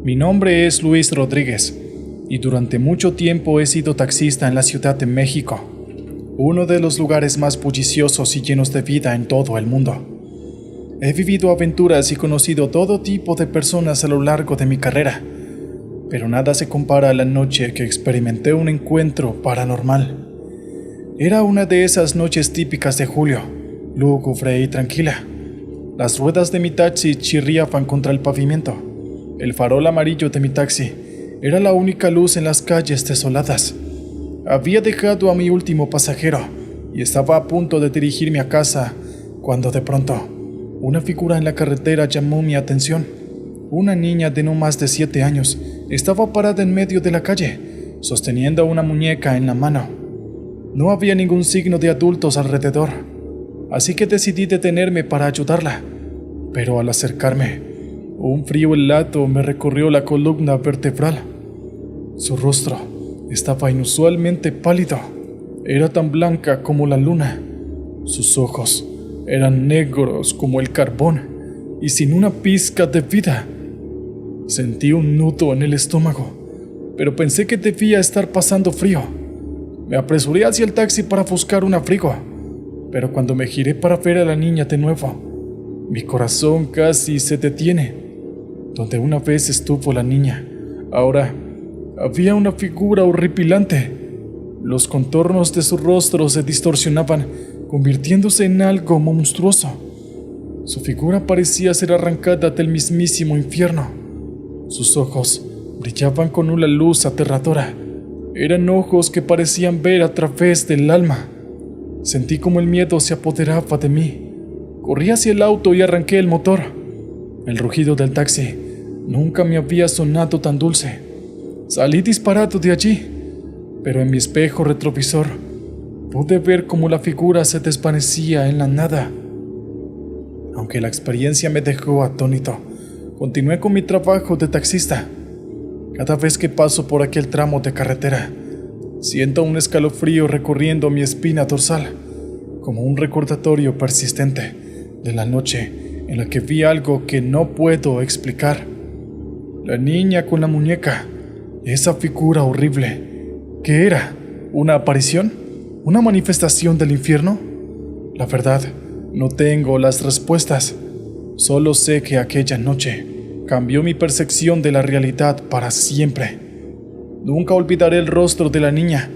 Mi nombre es Luis Rodríguez y durante mucho tiempo he sido taxista en la Ciudad de México, uno de los lugares más bulliciosos y llenos de vida en todo el mundo. He vivido aventuras y conocido todo tipo de personas a lo largo de mi carrera, pero nada se compara a la noche que experimenté un encuentro paranormal. Era una de esas noches típicas de julio, lúgubre y tranquila. Las ruedas de mi taxi chirriaban contra el pavimento. El farol amarillo de mi taxi era la única luz en las calles desoladas. Había dejado a mi último pasajero y estaba a punto de dirigirme a casa cuando de pronto una figura en la carretera llamó mi atención. Una niña de no más de 7 años estaba parada en medio de la calle, sosteniendo una muñeca en la mano. No había ningún signo de adultos alrededor, así que decidí detenerme para ayudarla. Pero al acercarme, un frío helado me recorrió la columna vertebral. Su rostro estaba inusualmente pálido. Era tan blanca como la luna. Sus ojos eran negros como el carbón y sin una pizca de vida. Sentí un nudo en el estómago, pero pensé que debía estar pasando frío. Me apresuré hacia el taxi para buscar un abrigo, pero cuando me giré para ver a la niña de nuevo, mi corazón casi se detiene. Donde una vez estuvo la niña, ahora había una figura horripilante. Los contornos de su rostro se distorsionaban, convirtiéndose en algo monstruoso. Su figura parecía ser arrancada del mismísimo infierno. Sus ojos brillaban con una luz aterradora. Eran ojos que parecían ver a través del alma. Sentí como el miedo se apoderaba de mí. Corrí hacia el auto y arranqué el motor. El rugido del taxi nunca me había sonado tan dulce. Salí disparado de allí, pero en mi espejo retrovisor pude ver cómo la figura se desvanecía en la nada. Aunque la experiencia me dejó atónito, continué con mi trabajo de taxista. Cada vez que paso por aquel tramo de carretera, siento un escalofrío recorriendo mi espina dorsal, como un recordatorio persistente de la noche en la que vi algo que no puedo explicar. La niña con la muñeca, esa figura horrible. ¿Qué era? ¿Una aparición? ¿Una manifestación del infierno? La verdad, no tengo las respuestas. Solo sé que aquella noche cambió mi percepción de la realidad para siempre. Nunca olvidaré el rostro de la niña,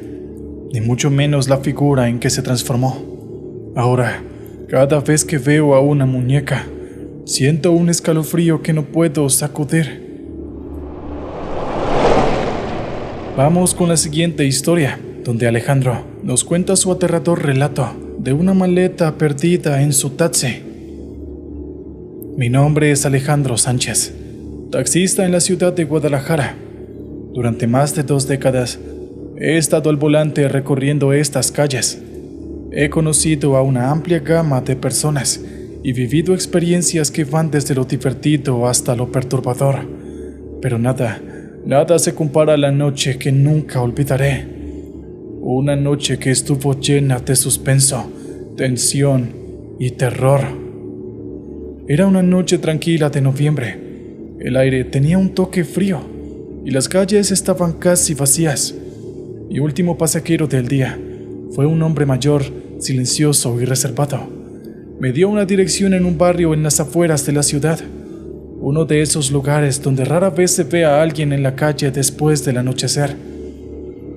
ni mucho menos la figura en que se transformó. Ahora, cada vez que veo a una muñeca, siento un escalofrío que no puedo sacudir. Vamos con la siguiente historia, donde Alejandro nos cuenta su aterrador relato de una maleta perdida en su taxi. Mi nombre es Alejandro Sánchez, taxista en la ciudad de Guadalajara. Durante más de 2 décadas he estado al volante recorriendo estas calles. He conocido a una amplia gama de personas y vivido experiencias que van desde lo divertido hasta lo perturbador. Pero nada se compara a la noche que nunca olvidaré. Una noche que estuvo llena de suspenso, tensión y terror. Era una noche tranquila de noviembre. El aire tenía un toque frío y las calles estaban casi vacías. Mi último pasajero del día fue un hombre mayor, silencioso y reservado. Me dio una dirección en un barrio en las afueras de la ciudad, uno de esos lugares donde rara vez se ve a alguien en la calle después del anochecer.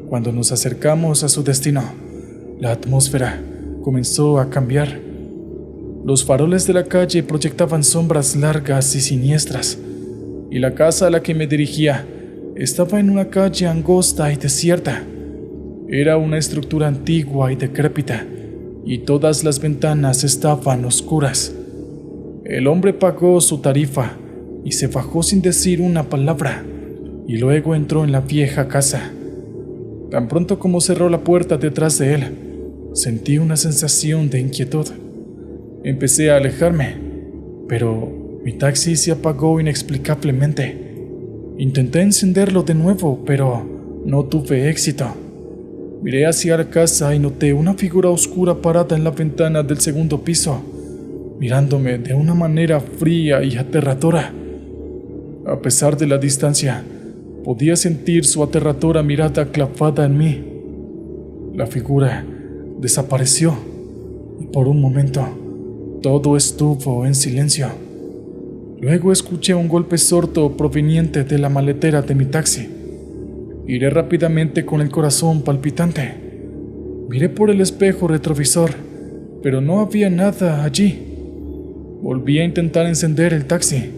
Cuando nos acercamos a su destino, la atmósfera comenzó a cambiar. Los faroles de la calle proyectaban sombras largas y siniestras, y la casa a la que me dirigía estaba en una calle angosta y desierta. Era una estructura antigua y decrépita, y todas las ventanas estaban oscuras. El hombre pagó su tarifa y se bajó sin decir una palabra, y luego entró en la vieja casa. Tan pronto como cerró la puerta detrás de él, sentí una sensación de inquietud. Empecé a alejarme, pero mi taxi se apagó inexplicablemente. Intenté encenderlo de nuevo, pero no tuve éxito. Miré hacia la casa y noté una figura oscura parada en la ventana del segundo piso, mirándome de una manera fría y aterradora. A pesar de la distancia, podía sentir su aterradora mirada clavada en mí. La figura desapareció y por un momento todo estuvo en silencio. Luego escuché un golpe sordo proveniente de la maletera de mi taxi. Giré rápidamente con el corazón palpitante. Miré por el espejo retrovisor, pero no había nada allí. Volví a intentar encender el taxi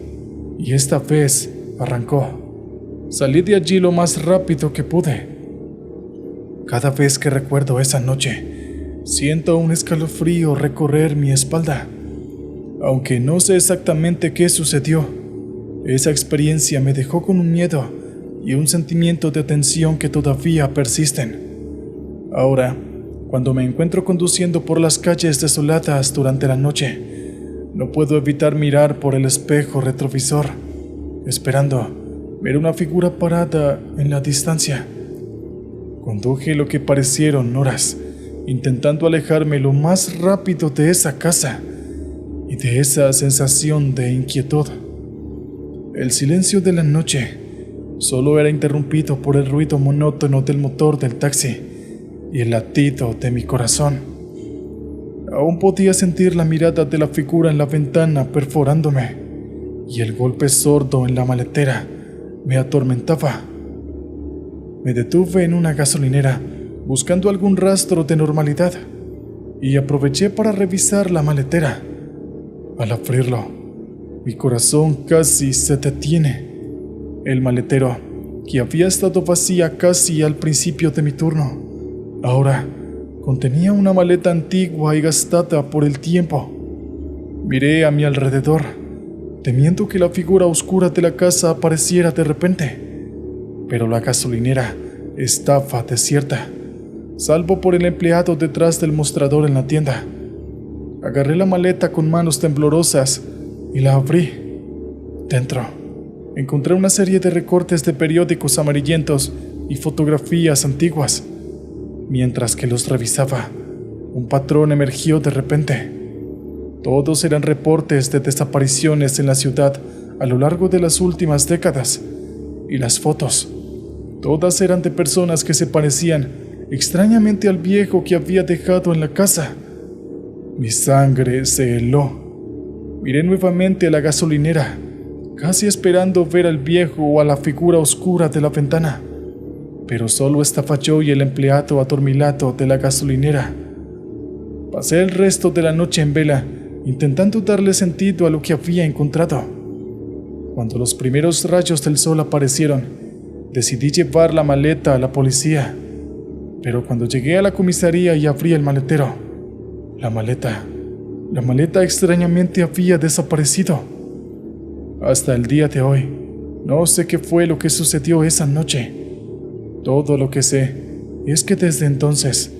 y esta vez arrancó. Salí de allí lo más rápido que pude. Cada vez que recuerdo esa noche, siento un escalofrío recorrer mi espalda. Aunque no sé exactamente qué sucedió, esa experiencia me dejó con un miedo y un sentimiento de tensión que todavía persisten. Ahora, cuando me encuentro conduciendo por las calles desoladas durante la noche, no puedo evitar mirar por el espejo retrovisor, esperando ver una figura parada en la distancia. Conduje lo que parecieron horas, intentando alejarme lo más rápido de esa casa y de esa sensación de inquietud. El silencio de la noche solo era interrumpido por el ruido monótono del motor del taxi y el latido de mi corazón. Aún podía sentir la mirada de la figura en la ventana perforándome, y el golpe sordo en la maletera me atormentaba. Me detuve en una gasolinera buscando algún rastro de normalidad y aproveché para revisar la maletera. Al abrirlo, mi corazón casi se detiene. El maletero, que había estado vacía casi al principio de mi turno, ahora contenía una maleta antigua y gastada por el tiempo. Miré a mi alrededor, temiendo que la figura oscura de la casa apareciera de repente, pero la gasolinera estaba desierta, salvo por el empleado detrás del mostrador en la tienda. Agarré la maleta con manos temblorosas y la abrí. Dentro, encontré una serie de recortes de periódicos amarillentos y fotografías antiguas. Mientras que los revisaba, un patrón emergió de repente. Todos eran reportes de desapariciones en la ciudad a lo largo de las últimas décadas, y las fotos, todas eran de personas que se parecían extrañamente al viejo que había dejado en la casa. Mi sangre se heló. Miré nuevamente a la gasolinera, casi esperando ver al viejo o a la figura oscura de la ventana, pero solo estaba yo y el empleado adormilado de la gasolinera. Pasé el resto de la noche en vela, intentando darle sentido a lo que había encontrado. Cuando los primeros rayos del sol aparecieron, decidí llevar la maleta a la policía, pero cuando llegué a la comisaría y abrí el maletero, la maleta extrañamente había desaparecido. Hasta el día de hoy, no sé qué fue lo que sucedió esa noche. Todo lo que sé es que desde entonces,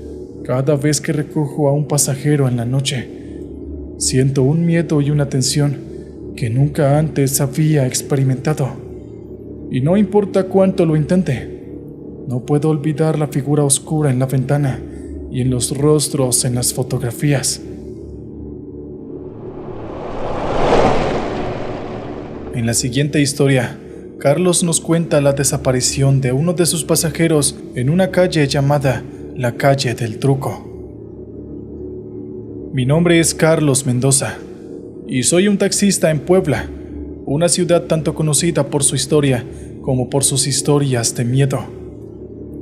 cada vez que recojo a un pasajero en la noche, siento un miedo y una tensión que nunca antes había experimentado. Y no importa cuánto lo intente, no puedo olvidar la figura oscura en la ventana y en los rostros en las fotografías. En la siguiente historia, Carlos nos cuenta la desaparición de uno de sus pasajeros en una calle llamada la Calle del Truco. Mi nombre es Carlos Mendoza y soy un taxista en Puebla, una ciudad tanto conocida por su historia como por sus historias de miedo.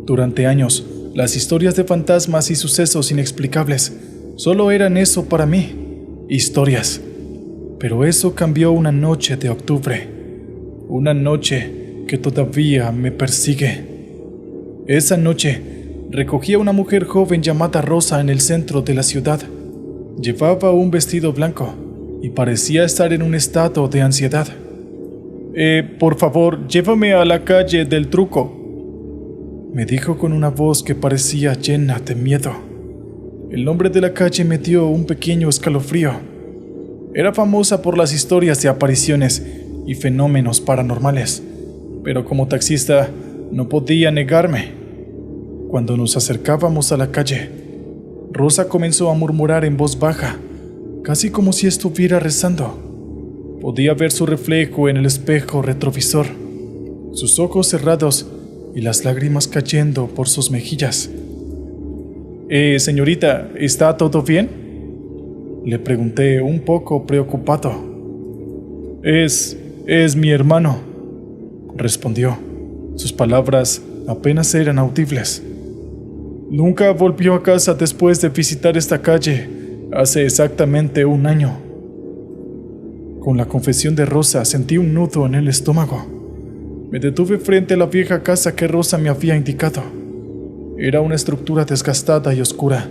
Durante años, las historias de fantasmas y sucesos inexplicables solo eran eso para mí, historias. Pero eso cambió una noche de octubre, una noche que todavía me persigue. Esa noche, recogí a una mujer joven llamada Rosa en el centro de la ciudad. Llevaba un vestido blanco y parecía estar en un estado de ansiedad. Por favor, llévame a la Calle del Truco, me dijo con una voz que parecía llena de miedo. El nombre de la calle me dio un pequeño escalofrío. Era famosa por las historias de apariciones y fenómenos paranormales, pero como taxista no podía negarme. Cuando nos acercábamos a la calle, Rosa comenzó a murmurar en voz baja, casi como si estuviera rezando. Podía ver su reflejo en el espejo retrovisor, sus ojos cerrados y las lágrimas cayendo por sus mejillas. Señorita, ¿está todo bien?, le pregunté un poco preocupado. Es mi hermano, respondió. Sus palabras apenas eran audibles. Nunca volvió a casa después de visitar esta calle hace exactamente 1 año. Con la confesión de Rosa sentí un nudo en el estómago. Me detuve frente a la vieja casa que Rosa me había indicado. Era una estructura desgastada y oscura,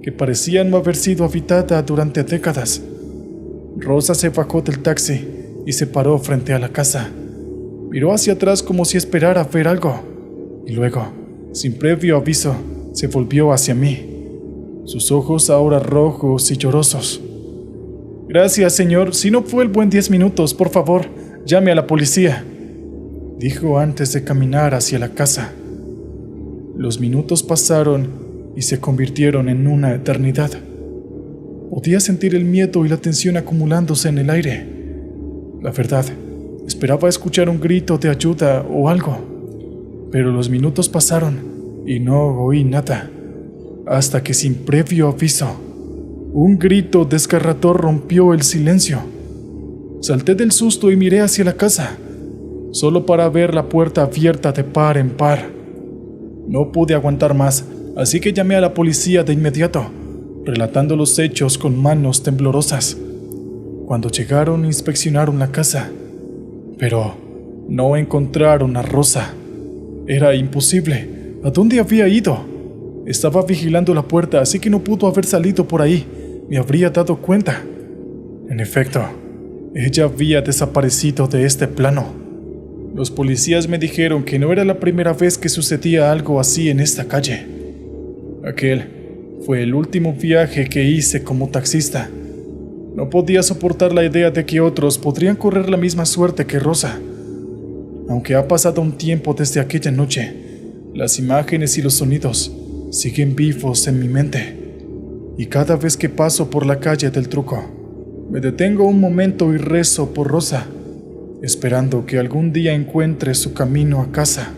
que parecía no haber sido habitada durante décadas. Rosa se bajó del taxi y se paró frente a la casa. Miró hacia atrás como si esperara ver algo, y luego, sin previo aviso, se volvió hacia mí, sus ojos ahora rojos y llorosos. «Gracias, señor. Si no fue el buen 10 minutos, por favor, llame a la policía», dijo antes de caminar hacia la casa. Los minutos pasaron y se convirtieron en una eternidad. Podía sentir el miedo y la tensión acumulándose en el aire. La verdad, esperaba escuchar un grito de ayuda o algo, pero los minutos pasaron y no oí nada, hasta que sin previo aviso, un grito desgarrador rompió el silencio. Salté del susto y miré hacia la casa, solo para ver la puerta abierta de par en par. No pude aguantar más, así que llamé a la policía de inmediato, relatando los hechos con manos temblorosas. Cuando llegaron, inspeccionaron la casa, pero no encontraron a Rosa. Era imposible. ¿A dónde había ido? Estaba vigilando la puerta, así que no pudo haber salido por ahí. Me habría dado cuenta. En efecto, ella había desaparecido de este plano. Los policías me dijeron que no era la primera vez que sucedía algo así en esta calle. Aquel fue el último viaje que hice como taxista. No podía soportar la idea de que otros podrían correr la misma suerte que Rosa. Aunque ha pasado un tiempo desde aquella noche, las imágenes y los sonidos siguen vivos en mi mente. Y cada vez que paso por la calle del Truco, me detengo un momento y rezo por Rosa, esperando que algún día encuentre su camino a casa.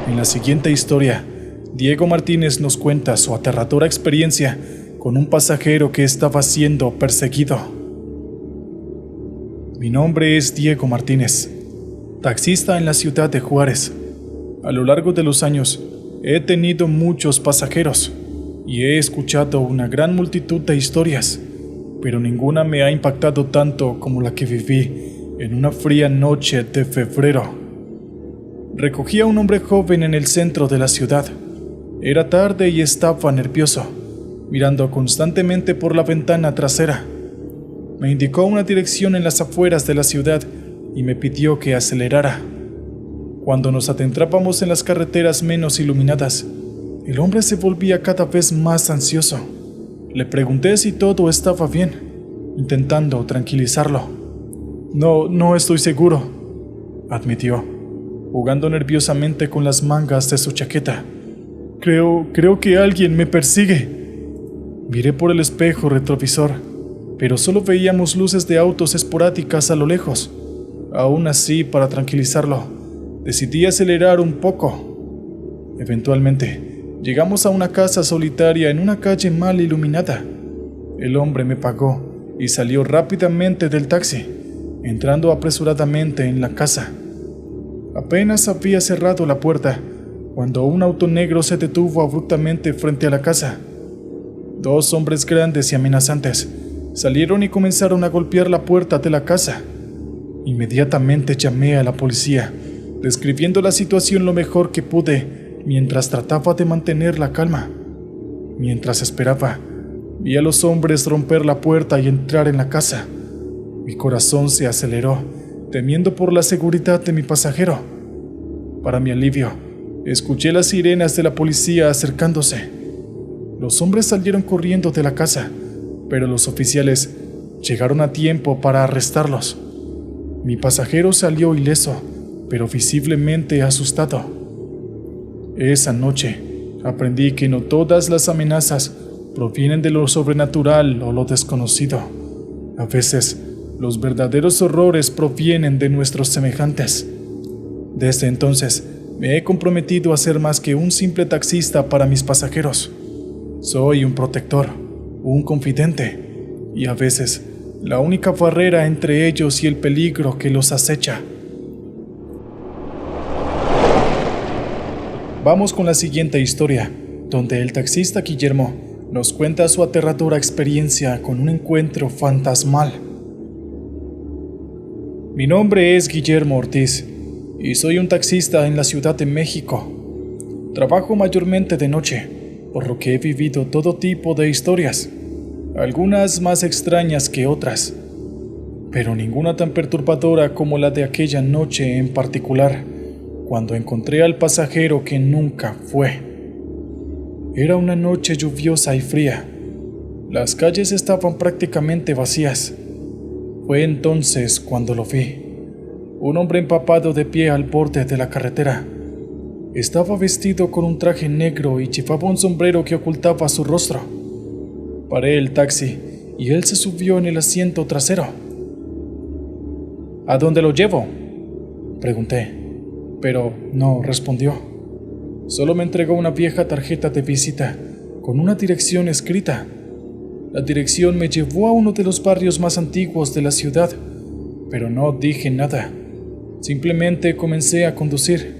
En la siguiente historia, Diego Martínez nos cuenta su aterradora experiencia con un pasajero que estaba siendo perseguido. Mi nombre es Diego Martínez, taxista en la ciudad de Juárez. A lo largo de los años, he tenido muchos pasajeros y he escuchado una gran multitud de historias, pero ninguna me ha impactado tanto como la que viví en una fría noche de febrero. Recogí a un hombre joven en el centro de la ciudad. Era tarde y estaba nervioso, mirando constantemente por la ventana trasera. Me indicó una dirección en las afueras de la ciudad y me pidió que acelerara. Cuando nos adentrábamos en las carreteras menos iluminadas, el hombre se volvía cada vez más ansioso. Le pregunté si todo estaba bien, intentando tranquilizarlo. No estoy seguro, admitió, jugando nerviosamente con las mangas de su chaqueta. Creo que alguien me persigue. Miré por el espejo retrovisor, pero solo veíamos luces de autos esporádicas a lo lejos. Aún así, para tranquilizarlo, decidí acelerar un poco. Eventualmente, llegamos a una casa solitaria en una calle mal iluminada. El hombre me pagó y salió rápidamente del taxi, entrando apresuradamente en la casa. Apenas había cerrado la puerta cuando un auto negro se detuvo abruptamente frente a la casa. 2 hombres grandes y amenazantes salieron y comenzaron a golpear la puerta de la casa. Inmediatamente llamé a la policía, describiendo la situación lo mejor que pude mientras trataba de mantener la calma. Mientras esperaba, vi a los hombres romper la puerta y entrar en la casa. Mi corazón se aceleró, temiendo por la seguridad de mi pasajero. Para mi alivio, escuché las sirenas de la policía acercándose. Los hombres salieron corriendo de la casa, pero los oficiales llegaron a tiempo para arrestarlos. Mi pasajero salió ileso, pero visiblemente asustado. Esa noche aprendí que no todas las amenazas provienen de lo sobrenatural o lo desconocido. A veces, los verdaderos horrores provienen de nuestros semejantes. Desde entonces, me he comprometido a ser más que un simple taxista para mis pasajeros. Soy un protector, un confidente, y a veces, la única barrera entre ellos y el peligro que los acecha. Vamos con la siguiente historia, donde el taxista Guillermo nos cuenta su aterradora experiencia con un encuentro fantasmal. Mi nombre es Guillermo Ortiz y soy un taxista en la Ciudad de México. Trabajo mayormente de noche, por lo que he vivido todo tipo de historias, algunas más extrañas que otras, pero ninguna tan perturbadora como la de aquella noche en particular, cuando encontré al pasajero que nunca fue. Era una noche lluviosa y fría. Las calles estaban prácticamente vacías. Fue entonces cuando lo vi. Un hombre empapado de pie al borde de la carretera. Estaba vestido con un traje negro y llevaba un sombrero que ocultaba su rostro. Paré el taxi y él se subió en el asiento trasero. ¿A dónde lo llevo?, pregunté, pero no respondió. Solo me entregó una vieja tarjeta de visita con una dirección escrita. La dirección me llevó a uno de los barrios más antiguos de la ciudad, pero no dije nada. Simplemente comencé a conducir.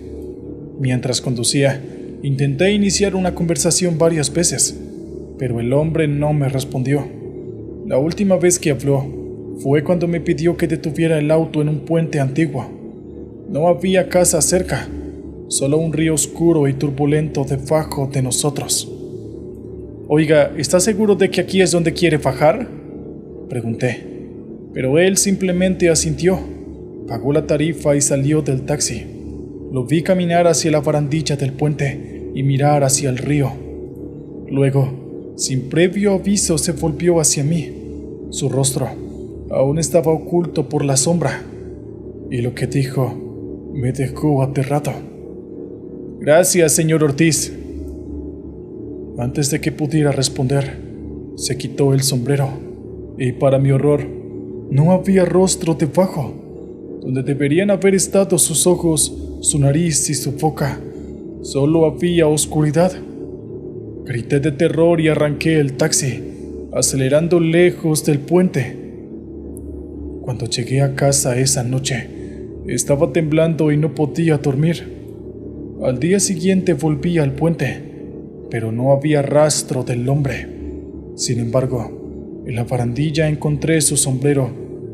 Mientras conducía, intenté iniciar una conversación varias veces, pero el hombre no me respondió. La última vez que habló fue cuando me pidió que detuviera el auto en un puente antiguo. No había casa cerca, solo un río oscuro y turbulento debajo de nosotros. «Oiga, ¿está seguro de que aquí es donde quiere bajar?», pregunté, pero él simplemente asintió, pagó la tarifa y salió del taxi. Lo vi caminar hacia la barandilla del puente y mirar hacia el río. Luego, sin previo aviso, se volvió hacia mí. Su rostro aún estaba oculto por la sombra, y lo que dijo me dejó aterrado. «Gracias, señor Ortiz». Antes de que pudiera responder, se quitó el sombrero, y para mi horror, no había rostro debajo. Donde deberían haber estado sus ojos, su nariz y su boca, solo había oscuridad. Grité de terror y arranqué el taxi, acelerando lejos del puente. Cuando llegué a casa esa noche, estaba temblando y no podía dormir. Al día siguiente volví al puente, pero no había rastro del hombre. Sin embargo, en la barandilla encontré su sombrero,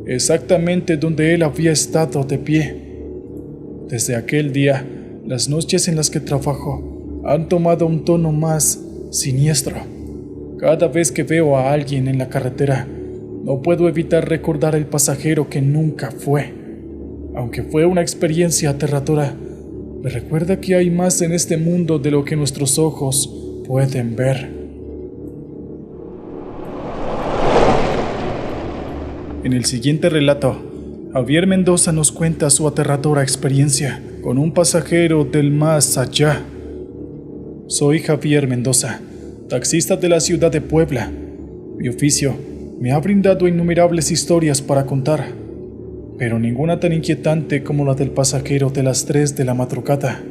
exactamente donde él había estado de pie. Desde aquel día, las noches en las que trabajo han tomado un tono más siniestro. Cada vez que veo a alguien en la carretera, no puedo evitar recordar el pasajero que nunca fue. Aunque fue una experiencia aterradora, me recuerda que hay más en este mundo de lo que nuestros ojos pueden ver. En el siguiente relato, Javier Mendoza nos cuenta su aterradora experiencia con un pasajero del más allá. Soy Javier Mendoza, taxista de la ciudad de Puebla. Mi oficio me ha brindado innumerables historias para contar, pero ninguna tan inquietante como la del pasajero de las 3 de la madrugada.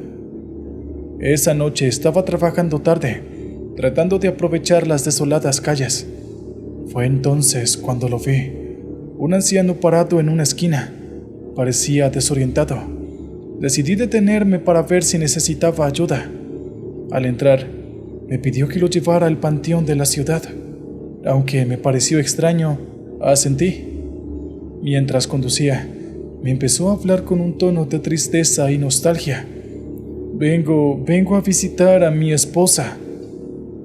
Esa noche estaba trabajando tarde, tratando de aprovechar las desoladas calles. Fue entonces cuando lo vi. Un anciano parado en una esquina. Parecía desorientado. Decidí detenerme para ver si necesitaba ayuda. Al entrar, me pidió que lo llevara al panteón de la ciudad. Aunque me pareció extraño, asentí. Mientras conducía, me empezó a hablar con un tono de tristeza y nostalgia. Vengo a visitar a mi esposa»,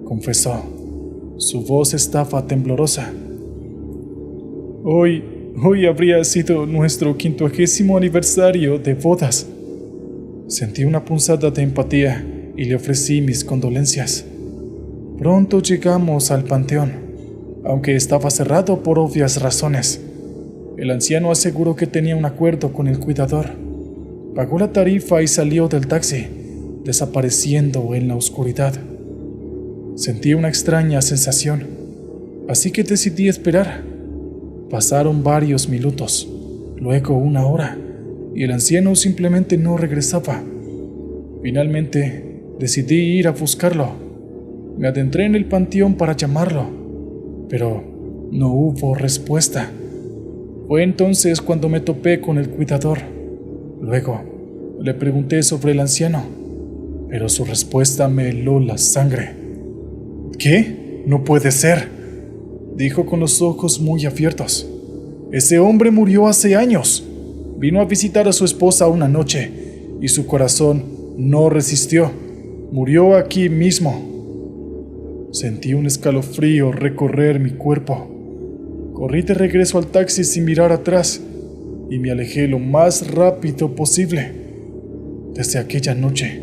confesó. Su voz estaba temblorosa. Hoy habría sido nuestro 50º aniversario de bodas. Sentí una punzada de empatía y le ofrecí mis condolencias. Pronto llegamos al panteón, aunque estaba cerrado por obvias razones. El anciano aseguró que tenía un acuerdo con el cuidador. Pagó la tarifa y salió del taxi, desapareciendo en la oscuridad. Sentí una extraña sensación, así que decidí esperar. Pasaron varios minutos, luego 1 hora, y el anciano simplemente no regresaba. Finalmente, decidí ir a buscarlo. Me adentré en el panteón para llamarlo, pero no hubo respuesta. Fue entonces cuando me topé con el cuidador. Luego, le pregunté sobre el anciano, pero su respuesta me heló la sangre. ¿Qué? No puede ser, dijo con los ojos muy abiertos. Ese hombre murió hace años. Vino a visitar a su esposa una noche y su corazón no resistió. Murió aquí mismo. Sentí un escalofrío recorrer mi cuerpo. Corrí de regreso al taxi sin mirar atrás y me alejé lo más rápido posible. Desde aquella noche,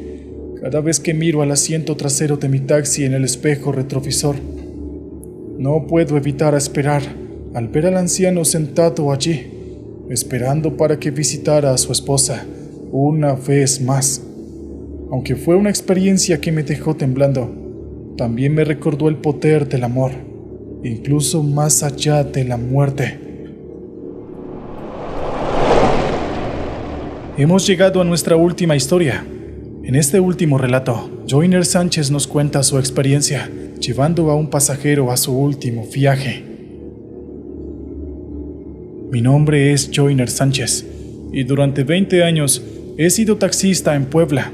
cada vez que miro al asiento trasero de mi taxi en el espejo retrovisor, no puedo evitar esperar al ver al anciano sentado allí, esperando para que visitara a su esposa una vez más. Aunque fue una experiencia que me dejó temblando, también me recordó el poder del amor, incluso más allá de la muerte. Hemos llegado a nuestra última historia. En este último relato, Joyner Sánchez nos cuenta su experiencia llevando a un pasajero a su último viaje. Mi nombre es Joyner Sánchez y durante 20 años he sido taxista en Puebla.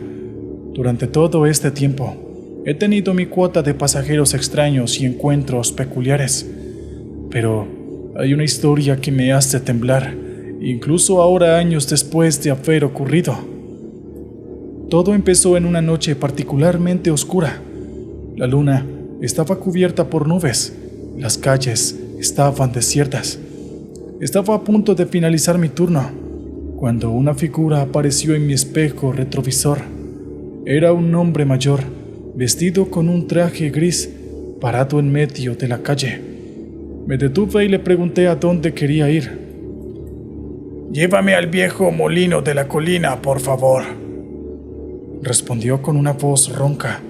Durante todo este tiempo, he tenido mi cuota de pasajeros extraños y encuentros peculiares. Pero hay una historia que me hace temblar, incluso ahora años después de haber ocurrido. Todo empezó en una noche particularmente oscura. La luna estaba cubierta por nubes, las calles estaban desiertas. Estaba a punto de finalizar mi turno, cuando una figura apareció en mi espejo retrovisor. Era un hombre mayor, vestido con un traje gris, parado en medio de la calle. Me detuve y le pregunté a dónde quería ir. «Llévame al viejo molino de la colina, por favor», respondió con una voz ronca.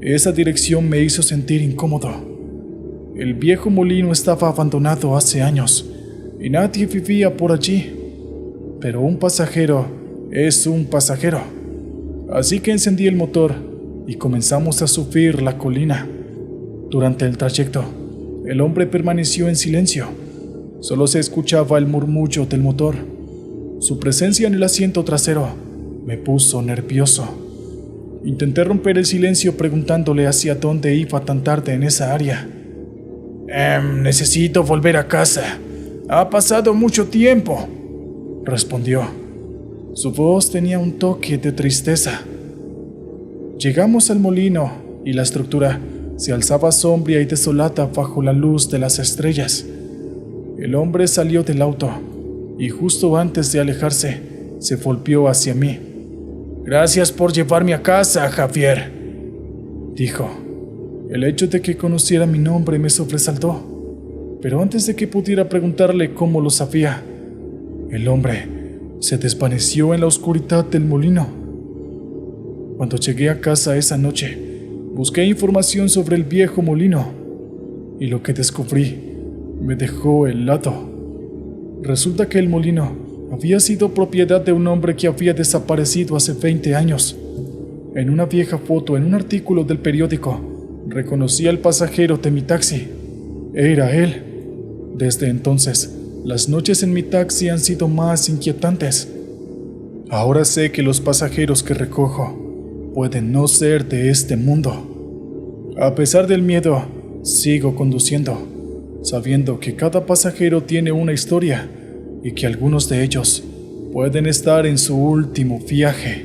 Esa dirección me hizo sentir incómodo. El viejo molino estaba abandonado hace años y nadie vivía por allí. Pero un pasajero es un pasajero. Así que encendí el motor y comenzamos a subir la colina. Durante el trayecto, el hombre permaneció en silencio. Solo se escuchaba el murmullo del motor. Su presencia en el asiento trasero me puso nervioso. Intenté romper el silencio preguntándole hacia dónde iba tan tarde en esa área. Necesito volver a casa. Ha pasado mucho tiempo», respondió. Su voz tenía un toque de tristeza. Llegamos al molino y la estructura se alzaba sombría y desolada bajo la luz de las estrellas. El hombre salió del auto y justo antes de alejarse, se volvió hacia mí. «Gracias por llevarme a casa, Javier», dijo. El hecho de que conociera mi nombre me sobresaltó, pero antes de que pudiera preguntarle cómo lo sabía, el hombre se desvaneció en la oscuridad del molino. Cuando llegué a casa esa noche, busqué información sobre el viejo molino, y lo que descubrí me dejó helado. Resulta que el molino había sido propiedad de un hombre que había desaparecido hace 20 años. En una vieja foto en un artículo del periódico, reconocí al pasajero de mi taxi. Era él. Desde entonces, las noches en mi taxi han sido más inquietantes. Ahora sé que los pasajeros que recojo pueden no ser de este mundo. A pesar del miedo, sigo conduciendo, sabiendo que cada pasajero tiene una historia y que algunos de ellos pueden estar en su último viaje.